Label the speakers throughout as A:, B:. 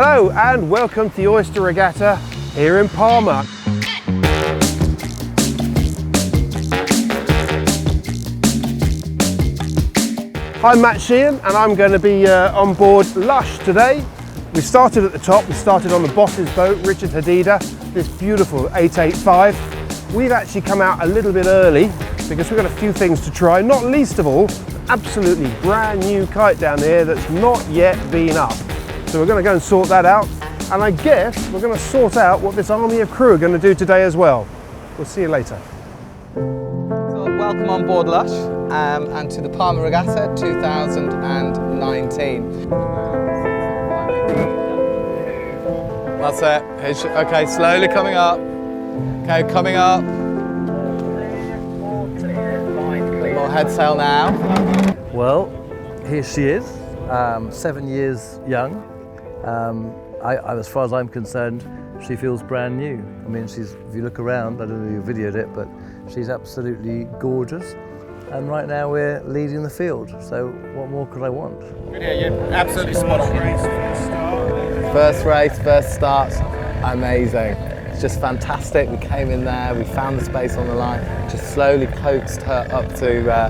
A: Hello and welcome to the Oyster Regatta here in Palma. I'm Matt Sheahan and I'm going to be on board Lush today. We started at the top, we started on the boss's boat, Richard Hadida, this beautiful 885. We've actually come out a little bit early because we've got a few things to try, not least of all, absolutely brand new kite down there that's not yet been up. So we're going to go and sort that out, and I guess we're going to sort out what this army of crew are going to do today as well. We'll see you later.
B: So welcome on board Lush and to the Palma Regatta 2019. That's it. Okay, slowly coming up. Okay, coming up. More head sail now.
C: Well, here she is, 7 years young. As far as I'm concerned, she feels brand new. I mean, if you look around, I don't know if you videoed it, but she's absolutely gorgeous. And right now we're leading the field, so what more could I want?
D: Yeah, you're absolutely spot on.
B: First race, first start, amazing. It's just fantastic. We came in there, we found the space on the line, just slowly coaxed her up to her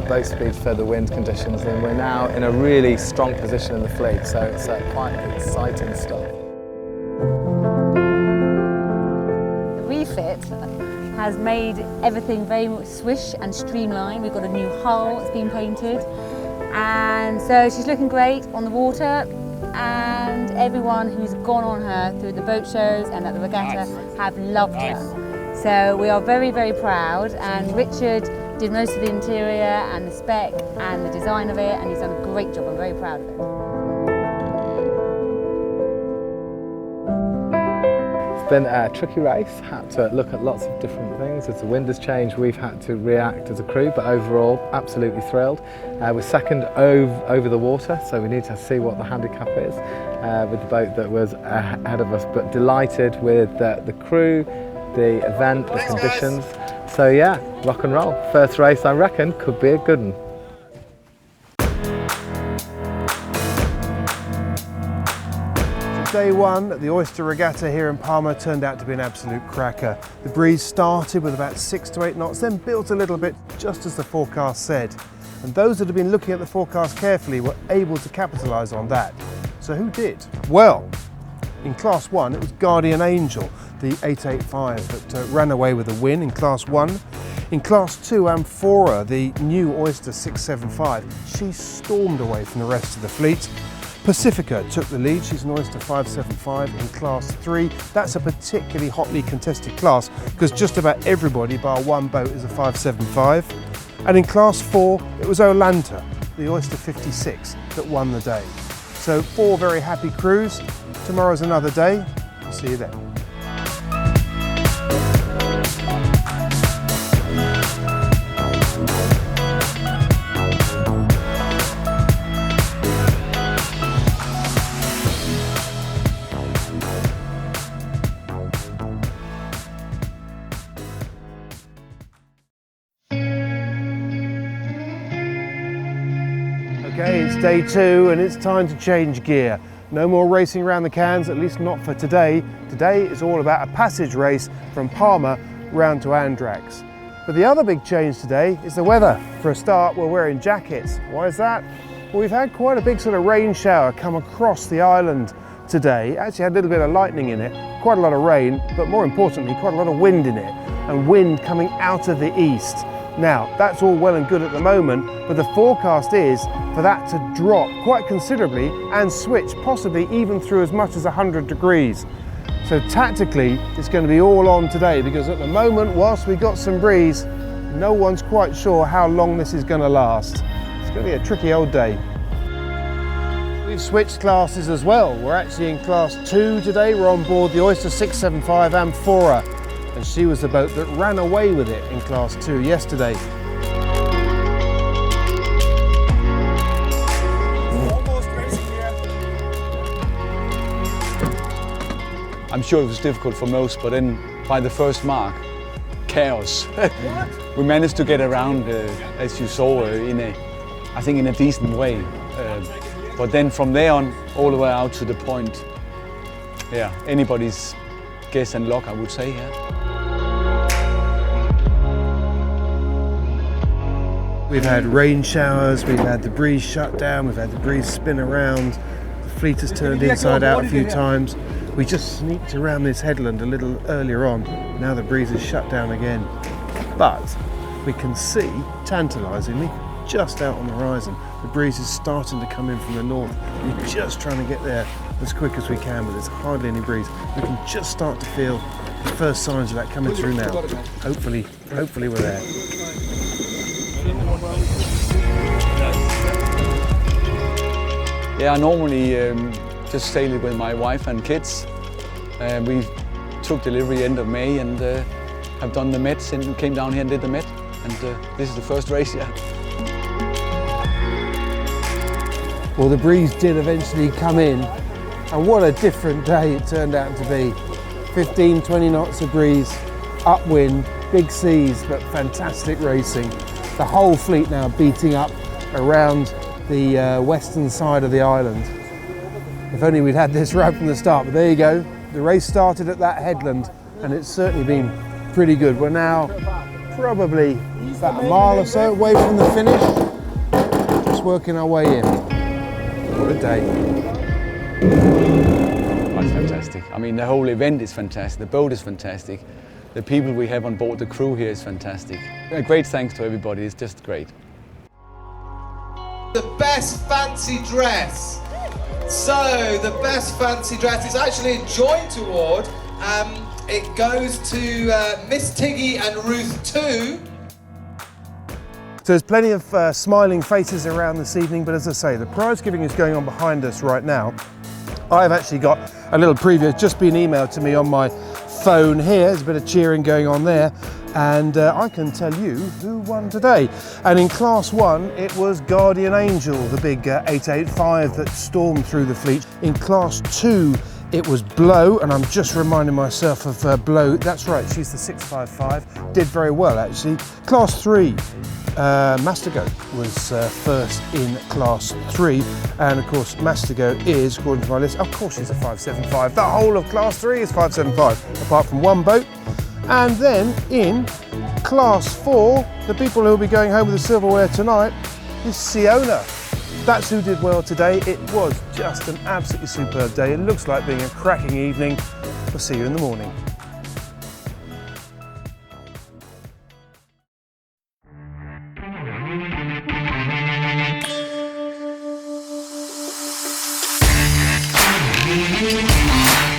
B: boat speed for the wind conditions, and we're now in a really strong position in the fleet, so it's quite exciting stuff.
E: The refit has made everything very swish and streamlined. We've got a new hull that's been painted, and so she's looking great on the water, and everyone who's gone on her through the boat shows and at the regatta have loved her. So we are very, very proud, and Richard did most of the interior and the spec and the design of it, and he's done a great job. I'm very proud of it.
B: It's been a tricky race, had to look at lots of different things. As the wind has changed, we've had to react as a crew, but overall, absolutely thrilled. We're second over the water, so we need to see what the handicap is with the boat that was ahead of us, but delighted with the crew, the event, the conditions. So yeah, rock and roll. First race, I reckon, could be a good one.
A: Day one at the Oyster Regatta here in Palma turned out to be an absolute cracker. The breeze started with about 6 to 8 knots, then built a little bit just as the forecast said. And those that have been looking at the forecast carefully were able to capitalise on that. So who did? Well, in Class 1 it was Guardian Angel, the 885 that ran away with a win in Class 1. In Class 2, Amphora, the new Oyster 675, she stormed away from the rest of the fleet. Pacifica took the lead, she's an Oyster 575 in Class 3. That's a particularly hotly contested class because just about everybody bar one boat is a 575. And in Class 4 it was Olanta, the Oyster 56, that won the day. So 4 very happy crews. Tomorrow's another day. I'll see you then. Okay, it's day 2 and it's time to change gear. No more racing around the cans, at least not for today. Today is all about a passage race from Palma round to Andrax. But the other big change today is the weather. For a start, we're wearing jackets. Why is that? Well, we've had quite a big sort of rain shower come across the island today. Actually had a little bit of lightning in it, quite a lot of rain, but more importantly, quite a lot of wind in it, and wind coming out of the east. Now, that's all well and good at the moment, but the forecast is for that to drop quite considerably and switch possibly even through as much as 100 degrees. So tactically, it's going to be all on today because at the moment, whilst we've got some breeze, no one's quite sure how long this is going to last. It's going to be a tricky old day. We've switched classes as well. We're actually in Class 2 today. We're on board the Oyster 675 Amphora. And she was the boat that ran away with it in Class 2 yesterday.
F: I'm sure it was difficult for most, but then by the first mark, chaos. We managed to get around, as you saw, I think in a decent way. But then from there on, all the way out to the point, yeah, anybody's guess and luck, I would say, yeah.
A: We've had rain showers, we've had the breeze shut down, we've had the breeze spin around, the fleet has turned inside out a few times. We just sneaked around this headland a little earlier on, now the breeze is shut down again. But we can see, tantalisingly, just out on the horizon, the breeze is starting to come in from the north. We're just trying to get there as quick as we can, but there's hardly any breeze. We can just start to feel the first signs of that coming through now. Hopefully we're there.
F: Yeah, I normally just sail it with my wife and kids. We took delivery end of May and have done the Met since we came down here and did the Met. And this is the first race, yeah.
A: Well, the breeze did eventually come in, and what a different day it turned out to be. 15, 20 knots of breeze, upwind, big seas, but fantastic racing. The whole fleet now beating up around the western side of the island. If only we'd had this right from the start, but there you go. The race started at that headland, and it's certainly been pretty good. We're now probably about a mile or so away from the finish, just working our way in. What a day.
F: That's fantastic. I mean, the whole event is fantastic. The boat is fantastic. The people we have on board, the crew here is fantastic. A great thanks to everybody. It's just great.
G: The best fancy dress. So the best fancy dress is actually a joint award. It goes to Miss Tiggy and Ruth too.
A: So there's plenty of smiling faces around this evening, but as I say, the prize giving is going on behind us right now. I've actually got a little preview, it's just been emailed to me on my phone here. There's a bit of cheering going on there, and I can tell you who won today. And in Class 1, it was Guardian Angel, the big 885 that stormed through the fleet. In Class 2, it was Blow, and I'm just reminding myself of Blow. That's right, she's the 655. Did very well, actually. Class 3, Mastigo was first in Class 3. And of course, Mastigo is, according to my list, of course she's a 575. The whole of Class 3 is 575, apart from one boat. And then in Class 4, the people who will be going home with the silverware tonight is Sionna. That's who did well today. It was just an absolutely superb day. It looks like being a cracking evening. We'll see you in the morning.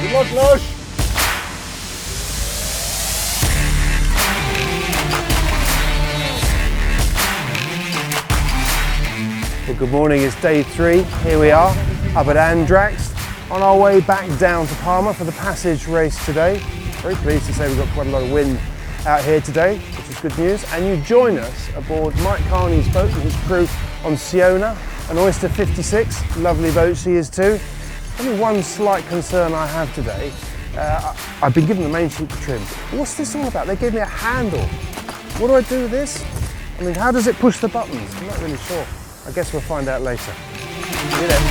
A: Good luck, Lush! Well, good morning, it's day 3. Here we are, up at Andrax, on our way back down to Palma for the passage race today. Very pleased to say we've got quite a lot of wind out here today, which is good news. And you join us aboard Mike Carney's boat and his crew on Sionna, an Oyster 56. Lovely boat she is too. Only one slight concern I have today. I've been given the main sheet trim. What's this all about? They gave me a handle. What do I do with this? I mean, how does it push the buttons? I'm not really sure. I guess we'll find out later. See you then.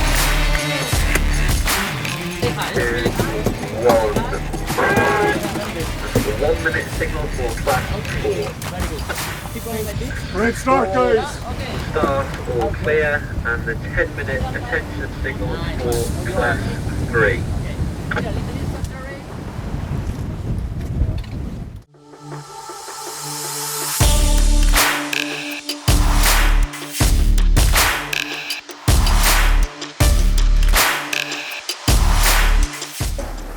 H: 1 minute signal for class 4.
A: Red start, guys.
H: Start all clear, and the 10-minute attention signal for class 3.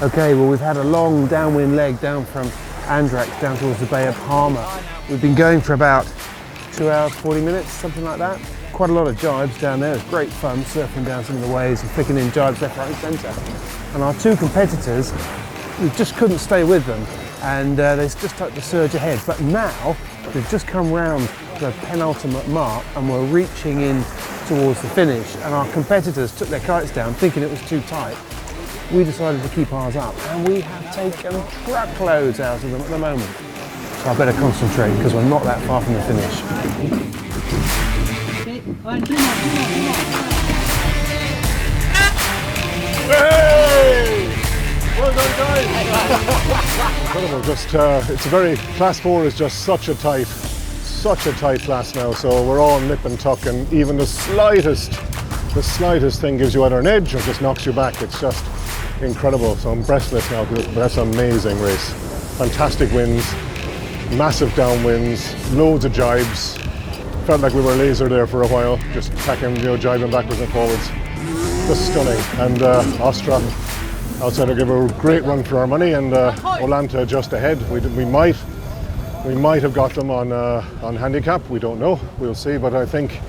A: Okay, well, we've had a long downwind leg down from Andrax down towards the Bay of Palma. We've been going for about 2 hours, 40 minutes, something like that. Quite a lot of jibes down there. It's great fun surfing down some of the waves and flicking in jibes left, right and centre. And our two competitors, we just couldn't stay with them, and they just started to surge ahead. But now, we've just come round the penultimate mark and we're reaching in towards the finish, and our competitors took their kites down thinking it was too tight. We decided to keep ours up, and we have taken truckloads out of them at the moment. So I better concentrate because we're not that far from the finish.
I: Well done, guys! Incredible, just, it's a very, class 4 is just such a tight class now, so we're all nip and tuck, and even the slightest thing gives you either an edge or just knocks you back. It's just incredible, so I'm breathless now, because that's an amazing race. Fantastic winds, massive downwinds, loads of jibes. Felt like we were laser there for a while, just tacking, jibing backwards and forwards. Just stunning. And Ostra outsider give a great run for our money, and Olanta just ahead. We might have got them on handicap. We don't know. We'll see. But I think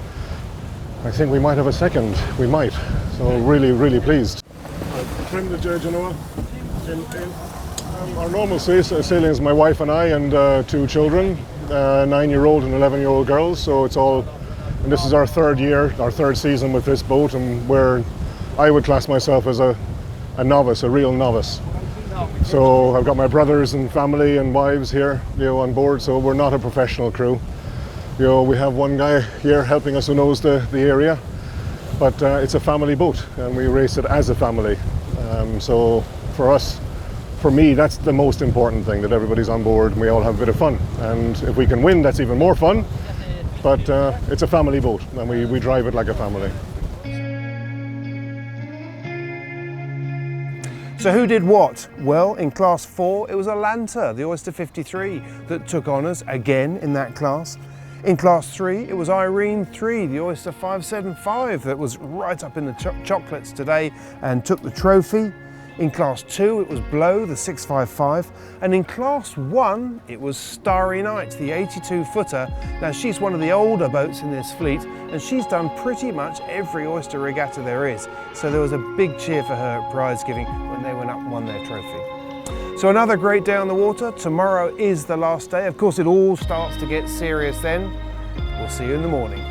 I: we might have a second. We might. So really pleased. Trim the Genoa. Our normal sailing is my wife and I and 2 children, 9-year-old and 11-year-old girls. So it's all, and this is our 3rd year, our 3rd season with this boat, and where I would class myself as a novice, a real novice. So I've got my brothers and family and wives here, on board. So we're not a professional crew. We have one guy here helping us who knows the area, but it's a family boat, and we race it as a family. So for us. For me, that's the most important thing, that everybody's on board and we all have a bit of fun. And if we can win, that's even more fun. But it's a family boat, and we drive it like a family.
A: So who did what? Well, in Class 4, it was Olanta, the Oyster 53, that took honours again in that class. In Class 3, it was Irene 3, the Oyster 575, that was right up in the chocolates today and took the trophy. In Class 2, it was Blow, the 655, and in Class 1, it was Starry Night, the 82-footer. Now, she's one of the older boats in this fleet, and she's done pretty much every oyster regatta there is. So there was a big cheer for her at prize giving when they went up and won their trophy. So another great day on the water. Tomorrow is the last day. Of course, it all starts to get serious then. We'll see you in the morning.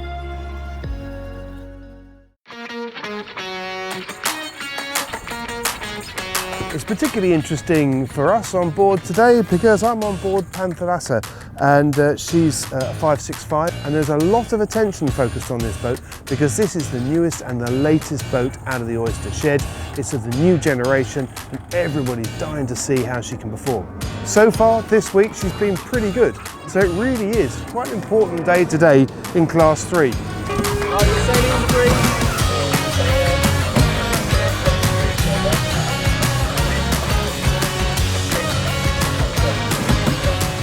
A: It's particularly interesting for us on board today because I'm on board Panthalassa, and she's a 565, and there's a lot of attention focused on this boat because this is the newest and the latest boat out of the oyster shed. It's of the new generation, and everybody's dying to see how she can perform. So far this week she's been pretty good, so it really is quite an important day today in Class 3.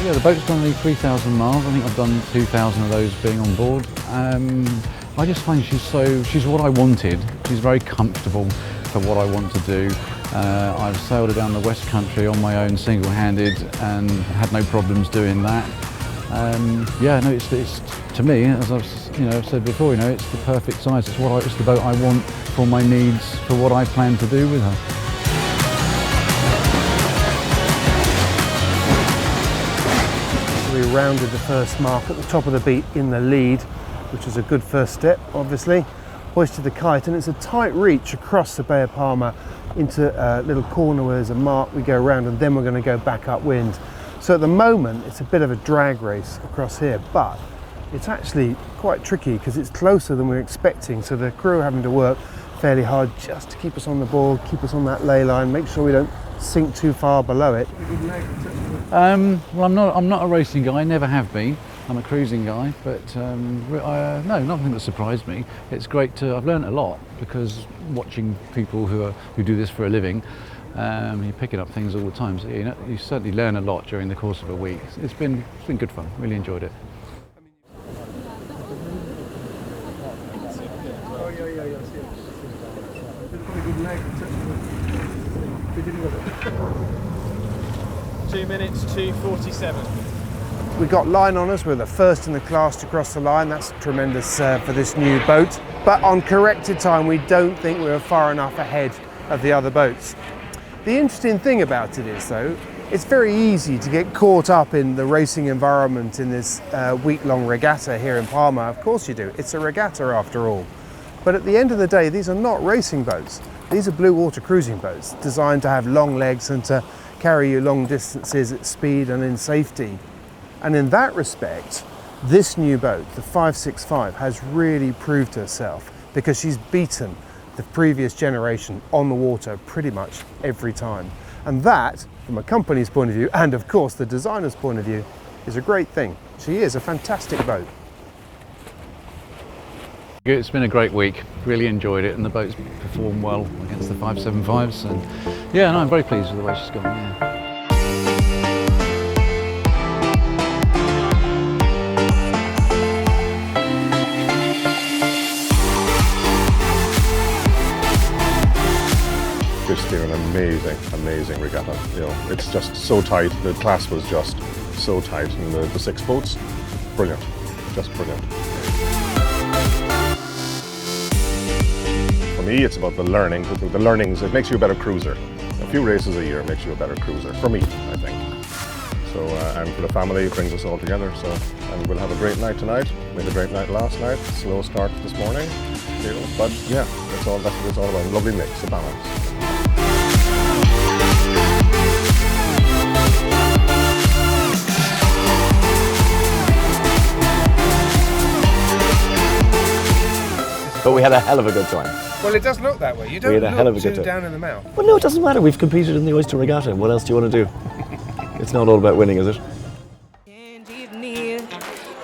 J: Yeah, the boat's done only 3,000 miles. I think I've done 2,000 of those being on board. I just find she's what I wanted. She's very comfortable for what I want to do. I've sailed her down the West Country on my own, single-handed, and had no problems doing that. Yeah, no, it's to me, as I've said before, it's the perfect size. It's the boat I want for my needs, for what I plan to do with her.
A: We rounded the first mark at the top of the beat in the lead, which is a good first step, obviously. Hoisted the kite, and it's a tight reach across the Bay of Palma into a little corner where there's a mark. We go around, and then we're going to go back upwind. So at the moment, it's a bit of a drag race across here, but it's actually quite tricky because it's closer than we're expecting. So the crew are having to work fairly hard just to keep us on the board, keep us on that ley line, make sure we don't sink too far below it.
J: Well, I'm not a racing guy, never have been. I'm a cruising guy, but no, nothing that surprised me. It's great to, I've learned a lot because watching people who do this for a living, you're picking up things all the time. So you certainly learn a lot during the course of a week. It's been good fun, really enjoyed it.
D: 2 minutes, 2:47.
A: We got line on us. We're the first in the class to cross the line. That's tremendous for this new boat. But on corrected time, we don't think we were far enough ahead of the other boats. The interesting thing about it is, though, it's very easy to get caught up in the racing environment in this week-long regatta here in Palma. Of course you do. It's a regatta after all. But at the end of the day, these are not racing boats. These are blue water cruising boats designed to have long legs and to carry you long distances at speed and in safety. And in that respect, this new boat, the 565, has really proved herself because she's beaten the previous generation on the water pretty much every time. And that, from a company's point of view, and of course the designer's point of view, is a great thing. She is a fantastic boat.
J: It's been a great week, really enjoyed it, and the boat's performed well against the 575s, and yeah, no, I'm very pleased with the way she's gone. Yeah.
I: It's been an amazing regatta. You know, it's just so tight. The class was just so tight, and the 6 boats, brilliant, just brilliant. For me, it's about the learning. The learnings, it makes you a better cruiser. A few races a year makes you a better cruiser, for me, I think. So, and for the family, it brings us all together. So, and we'll have a great night tonight. We had a great night last night. Slow start this morning, you know, but yeah, that's what it's all about. A lovely mix, a balance.
K: But we had a hell of a good time.
A: Well, it does look that way. You don't
K: We had a hell of a
A: look
K: good
A: too
K: time.
A: down in the mouth.
K: Well, no, it doesn't matter. We've competed in the Oyster Regatta. What else do you want to do? It's not all about winning, is it?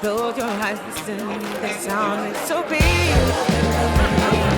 L: Close your eyes, listen, the sound is so big.